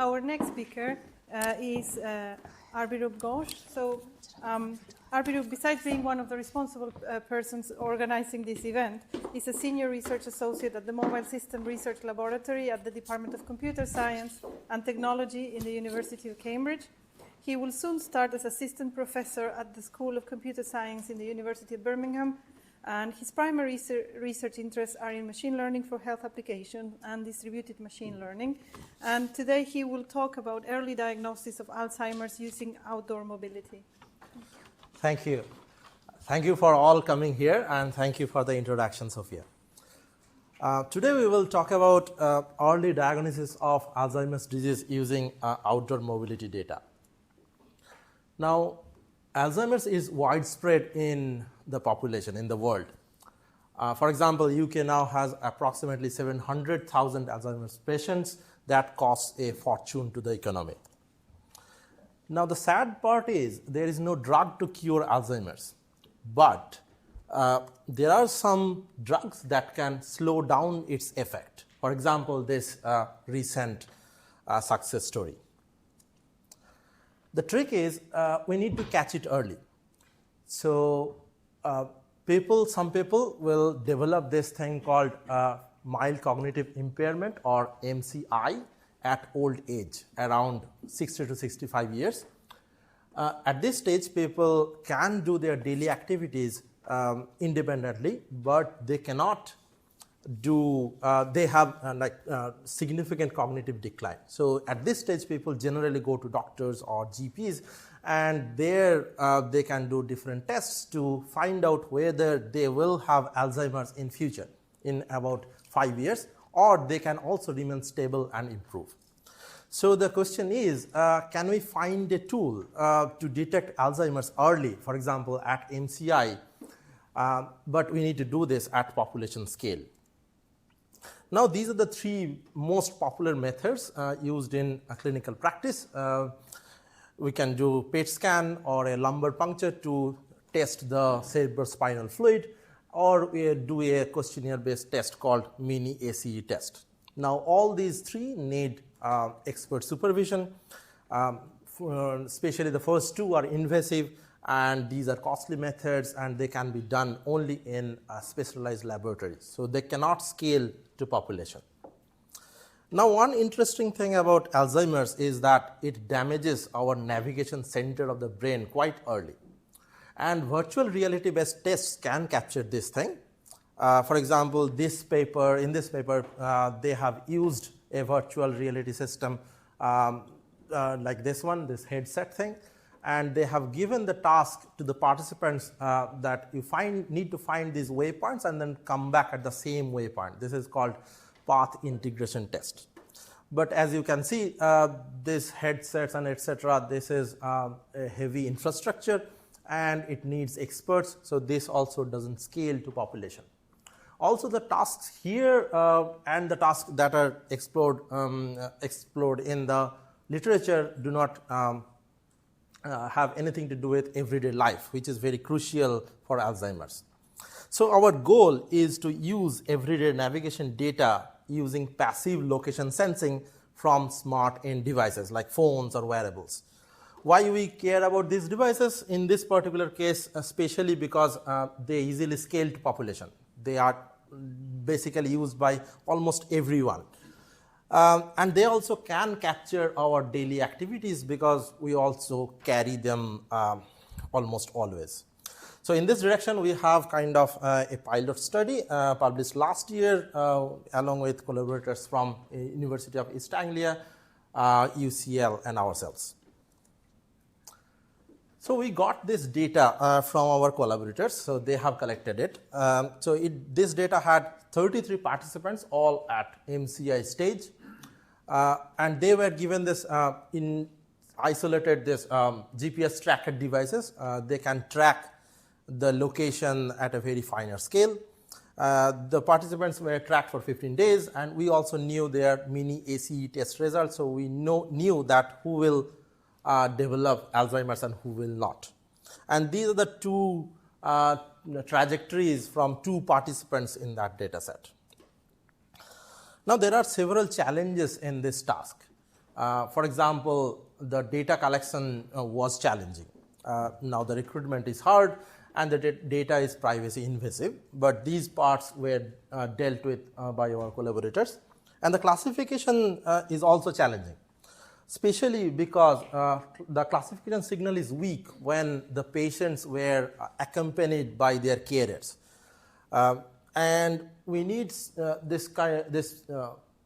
Our next speaker is Abhirup Ghosh. So Abhirup, besides being one of the responsible persons organizing this event, is a senior research associate at the Mobile System Research Laboratory at the Department of Computer Science and Technology in the University of Cambridge. He will soon start as assistant professor at the School of Computer Science in the University of Birmingham, and his primary research interests are in machine learning for health application and distributed machine learning. And today he will talk about early diagnosis of Alzheimer's using outdoor mobility. Thank you. Thank you for all coming here, and thank you for the introduction, Sophia. Today we will talk about early diagnosis of Alzheimer's disease using outdoor mobility data. Now, Alzheimer's is widespread in the population, in the world. For example, UK now has approximately 700,000 Alzheimer's patients. That costs a fortune to the economy. Now, the sad part is there is no drug to cure Alzheimer's, but there are some drugs that can slow down its effect. For example, this recent success story. The trick is we need to catch it early. So some people will develop this thing called mild cognitive impairment, or MCI, at old age, around 60 to 65 years. At this stage, people can do their daily activities independently, but they cannot do, they have significant cognitive decline. So at this stage, people generally go to doctors or GPs, and there they can do different tests to find out whether they will have Alzheimer's in future, in about 5 years, or they can also remain stable and improve. So the question is, can we find a tool to detect Alzheimer's early, for example, at MCI, but we need to do this at population scale. Now, these are the three most popular methods used in clinical practice. We can do PET scan or a lumbar puncture to test the cerebrospinal fluid, or we do a questionnaire-based test called mini ACE test. Now, all these three need expert supervision. Especially the first two are invasive, and these are costly methods, and they can be done only in specialized laboratories. So they cannot scale to population. Now, one interesting thing about Alzheimer's is that it damages our navigation center of the brain quite early. And virtual reality-based tests can capture this thing. For example, in this paper, they have used a virtual reality system like this one, this headset thing. And they have given the task to the participants that you need to find these waypoints and then come back at the same waypoint. This is called path integration test. But as you can see, these headsets and etc., this is a heavy infrastructure, and it needs experts. So this also doesn't scale to population. Also, the tasks here and the tasks that are explored in the literature do not have anything to do with everyday life, which is very crucial for Alzheimer's. So our goal is to use everyday navigation data using passive location sensing from smart end devices like phones or wearables. Why we care about these devices? In this particular case, especially because they easily scale to population. They are basically used by almost everyone. And they also can capture our daily activities because we also carry them almost always. So in this direction, we have kind of a pilot study published last year along with collaborators from University of East Anglia, UCL, and ourselves. So we got this data from our collaborators, so they have collected it. This data had 33 participants, all at MCI stage. And they were given this isolated GPS tracker devices. They can track the location at a very finer scale. The participants were tracked for 15 days, and we also knew their mini ACE test results, so we knew that who will develop Alzheimer's and who will not. And these are the two trajectories from two participants in that data set. Now, there are several challenges in this task. For example, the data collection was challenging. Now the recruitment is hard and the data is privacy invasive, but these parts were dealt with by our collaborators. And the classification is also challenging, especially because the classification signal is weak when the patients were accompanied by their carers. And we need this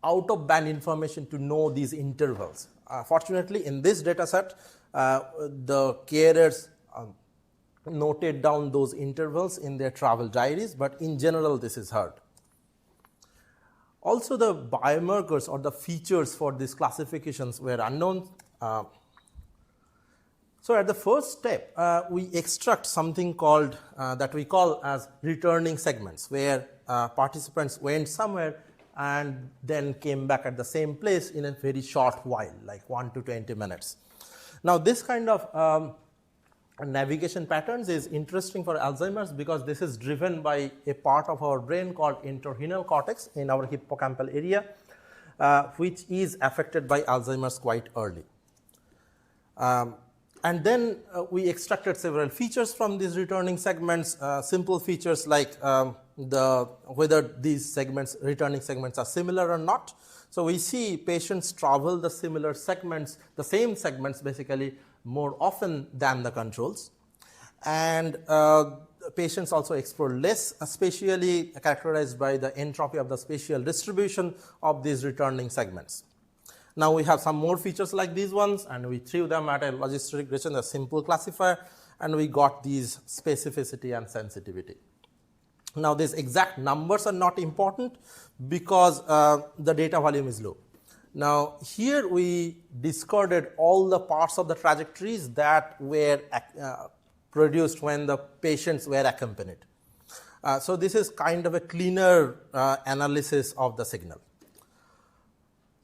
out-of-band information to know these intervals. Fortunately, in this data set, the carers noted down those intervals in their travel diaries, but in general, this is hard. Also, the biomarkers or the features for these classifications were unknown. So at the first step, we extract something called that we call as returning segments, where participants went somewhere and then came back at the same place in a very short while, like 1 to 20 minutes. Now, this kind of navigation patterns is interesting for Alzheimer's because this is driven by a part of our brain called entorhinal cortex in our hippocampal area, which is affected by Alzheimer's quite early. And then we extracted several features from these returning segments, simple features like whether these segments, returning segments are similar or not. So we see patients travel the similar segments, the same segments basically more often than the controls. And patients also explore less, especially characterized by the entropy of the spatial distribution of these returning segments. Now we have some more features like these ones, and we threw them at a logistic regression, a simple classifier, and we got these specificity and sensitivity. Now these exact numbers are not important because the data volume is low. Now here we discarded all the parts of the trajectories that were produced when the patients were accompanied. So this is kind of a cleaner analysis of the signal.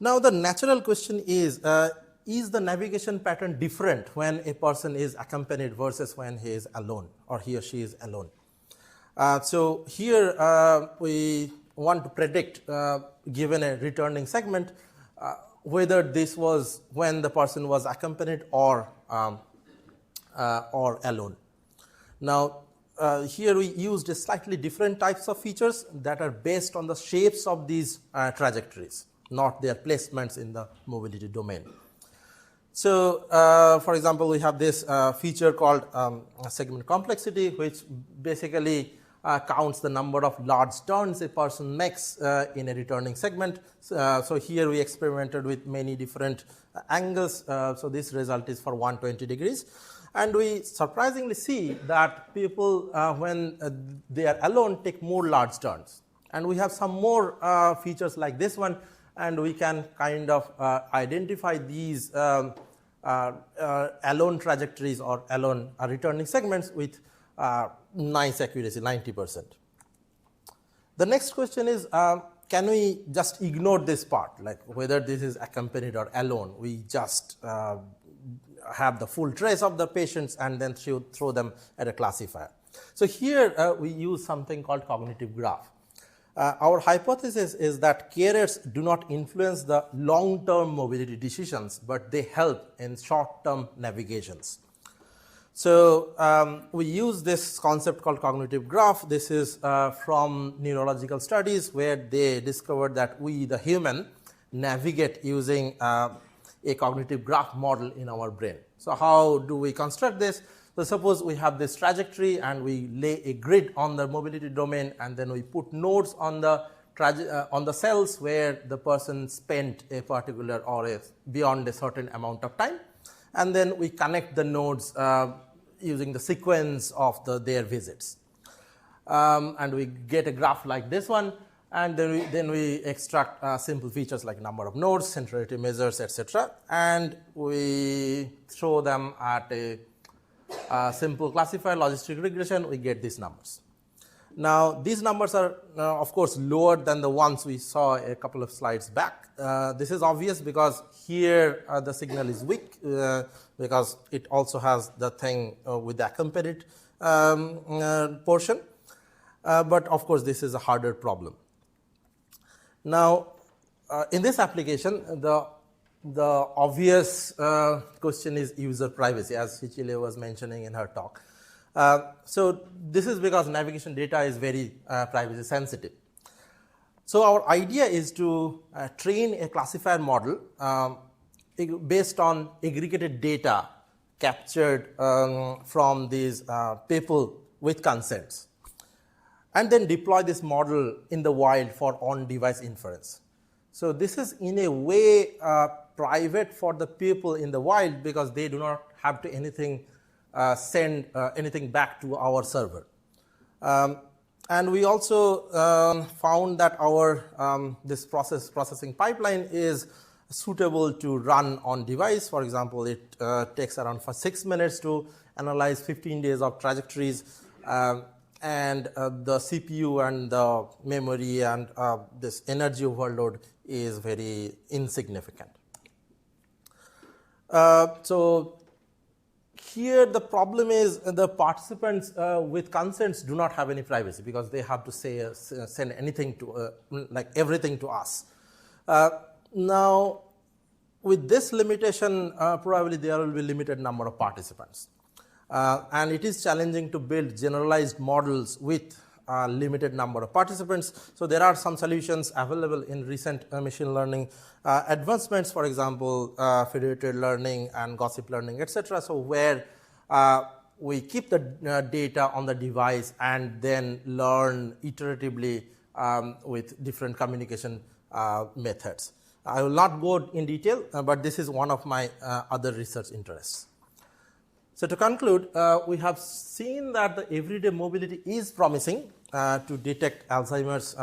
Now the natural question is the navigation pattern different when a person is accompanied versus when he is alone or he or she is alone? So here we want to predict, given a returning segment, whether this was when the person was accompanied or alone. Now here we used a slightly different types of features that are based on the shapes of these trajectories, not their placements in the mobility domain. So, for example, we have this feature called segment complexity, which basically counts the number of large turns a person makes in a returning segment. So here we experimented with many different angles. So this result is for 120 degrees. And we surprisingly see that people, when they are alone, take more large turns. And we have some more features like this one, and we can kind of identify these alone trajectories or alone returning segments with nice accuracy, 90%. The next question is, can we just ignore this part, like whether this is accompanied or alone? We just have the full trace of the patients and then throw them at a classifier. So here we use something called cognitive graph. Our hypothesis is that carers do not influence the long-term mobility decisions, but they help in short-term navigations. So we use this concept called cognitive graph. This is from neurological studies where they discovered that we, the human, navigate using a cognitive graph model in our brain. So how do we construct this? So suppose we have this trajectory and we lay a grid on the mobility domain, and then we put nodes on the cells where the person spent a particular or beyond a certain amount of time, and then we connect the nodes using the sequence of their visits, and we get a graph like this one. And then we extract simple features like number of nodes, centrality measures, etc., and we throw them at a simple classifier, logistic regression. We get these numbers. Now these numbers are of course lower than the ones we saw a couple of slides back. This is obvious because here the signal is weak because it also has the thing with the accompanied portion. But of course this is a harder problem. Now in this application, the the obvious question is user privacy, as Cecilia was mentioning in her talk. So this is because navigation data is very privacy sensitive. So our idea is to train a classifier model based on aggregated data captured from these people with consents, and then deploy this model in the wild for on-device inference. So this is in a way private for the people in the wild because they do not have to send anything back to our server. And we also found that our this processing pipeline is suitable to run on device. For example, it takes around 6 minutes to analyze 15 days of trajectories, and the CPU and the memory and this energy overload is very insignificant. So here the problem is the participants with consents do not have any privacy because they have to send anything to like everything to us. Now, with this limitation, probably there will be limited number of participants. And it is challenging to build generalized models with limited number of participants. So there are some solutions available in recent machine learning advancements, for example, federated learning and gossip learning, etc. So where we keep the data on the device and then learn iteratively with different communication methods. I will not go in detail, but this is one of my other research interests. So to conclude, we have seen that the everyday mobility is promising to detect Alzheimer's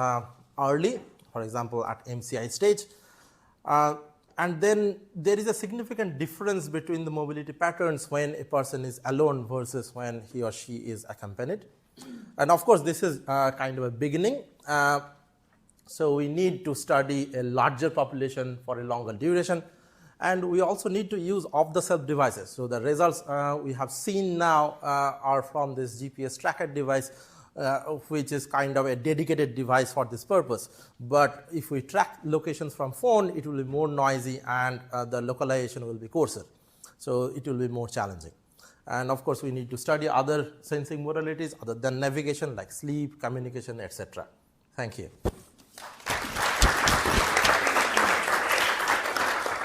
early, for example, at MCI stage. And then there is a significant difference between the mobility patterns when a person is alone versus when he or she is accompanied. And of course, this is kind of a beginning. So we need to study a larger population for a longer duration. And we also need to use off-the-shelf devices. So the results we have seen now are from this GPS tracker device, which is kind of a dedicated device for this purpose. But if we track locations from phone, it will be more noisy and the localization will be coarser. So it will be more challenging. And of course, we need to study other sensing modalities other than navigation like sleep, communication, etc. Thank you.